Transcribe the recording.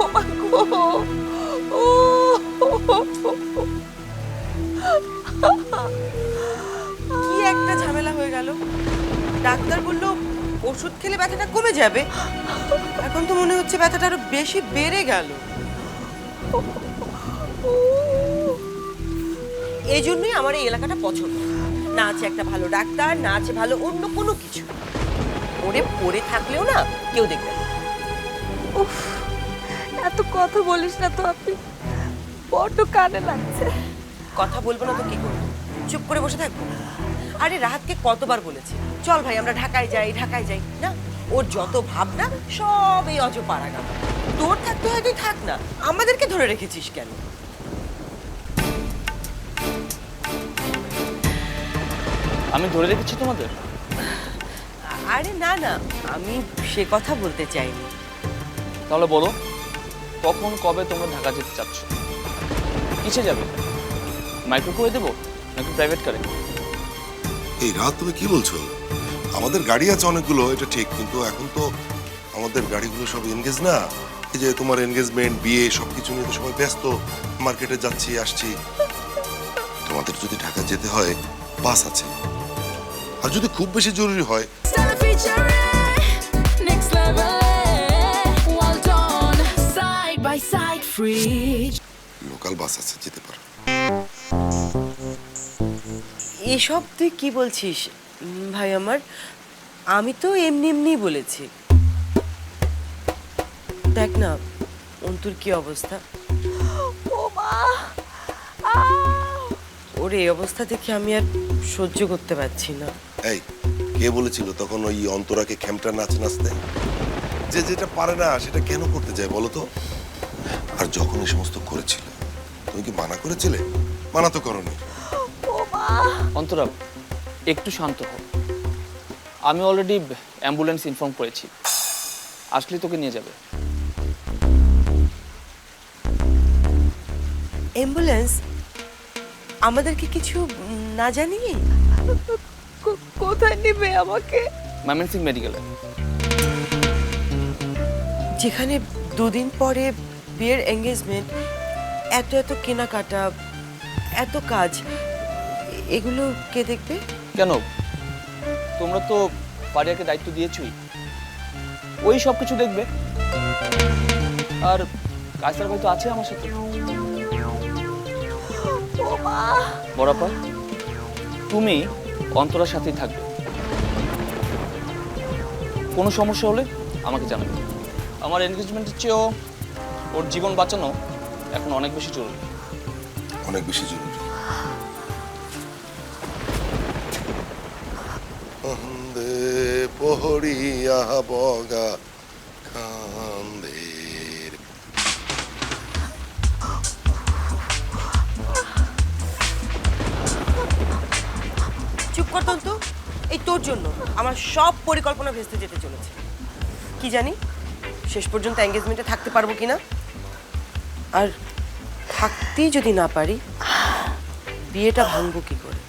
ও মা গো, ও কি একটা ঝামেলা হয়ে গেল। ডাক্তার বলল ওষুধ খেলে ব্যথাটা কমে যাবে, এখন তো মনে হচ্ছে ব্যথাটা আরো বেশি বেড়ে গেল। এই জন্যই আমার এই এলাকাটা পছন্দ। না আছে একটা ভালো ডাক্তার, না আছে ভালো অন্য কোনো কিছু। ওরে পড়ে থাকলেও না কেউ দেখবে না। উফ, এত কথা বলিস না তো আপনি, বড্ড কানে লাগছে। কথা বলবো না তো কি করবো? চুপ করে বসে থাকবো? আরে রাহাতকে কতবার বলেছি চল ভাই আমরা ঢাকায় যাই, ঢাকায় যাই না। ওর যত ভাবনা সব এই অজপাড়াগান। তোর থাকতে হয় তুই থাক না, আমাদেরকে ধরে রেখেছিস কেন? আমি ধরে রেখেছি তোমাদের? আরে না না, আমি সে কথা বলতে চাইনি। তাহলে বলো, কখন কবে তোমরা ঢাকা যেতে চাচ্ছ? কিসে যাবে? মাইক্রো করে দেবো নাকি প্রাইভেট কারে? এই রাত তুমি কি বলছো? আমাদের গাড়ি আছে অনেকগুলো, এটা ঠিক, কিন্তু এখন তো আমাদের গাড়িগুলো সব এনগেজ না। এই যে তোমার এনগেজমেন্ট, বিয়ে সবকিছু নিয়ে তো সবাই ব্যস্ত, মার্কেটে যাচ্ছি আসছি। তোমাদের যদি ঢাকা যেতে হয় বাস আছে, আর যদি খুব বেশি জরুরি হয় লোকাল বাস আছে, যেতে পারো। এসব তুই কি বলছিস ভাই আমার? আমি তো এমনি এমনি বলেছি। দেখ না অন্তুর কি অবস্থা। ও মা, ওর এই অবস্থা দেখে আমি আর সহ্য করতে পারছি না। এই কে বলেছিল তখন ওই অন্তরাকে খেমটা নাচ নাচতে? যে যেটা পারে না সেটা কেন করতে যায় বলো তো? আর যখন এই সমস্ত করেছিল তুমি কি মানা করেছিলে? মানা তো করোনি। অন্তরা, একটু শান্ত হও। আমি অলরেডি অ্যাম্বুলেন্স ইনফর্ম করেছি, আসলে তোকে নিয়ে যাবে। অ্যাম্বুলেন্স? আমাদেরকে কিছু না জানিয়ে? কোথায় নিবে আমাকে? ময়মনসিংহ মেডিকেলে। যেখানে দুদিন পরে বিয়ের এঙ্গেজমেন্ট, এত এত কেনাকাটা, এত কাজ, এগুলো কে দেখবে? কেন, তোমরা তো পারিয়াকে দায়িত্ব দিয়েছই, ওই সব কিছু দেখবে। আর কায়সার ভাই তো আছে আমার সাথে। বড়াপা, তুমি অন্তরার সাথেই থাকবে। কোনো সমস্যা হলে আমাকে জানাবে। আমার এনগেজমেন্টের চেয়েও ওর জীবন বাঁচানো এখন অনেক বেশি জরুরি। অনেক বেশি জরুরি। পহরিয়া বগা কান্দের। চুপ কর তো, এই তোর জন্য আমার সব পরিকল্পনা ভেস্তে যেতে চলেছে। কি জানি শেষ পর্যন্ত এঙ্গেজমেন্টে থাকতে পারবো কিনা, আর থাকতেই যদি না পারি বিয়েটা ভাঙবো কি করে।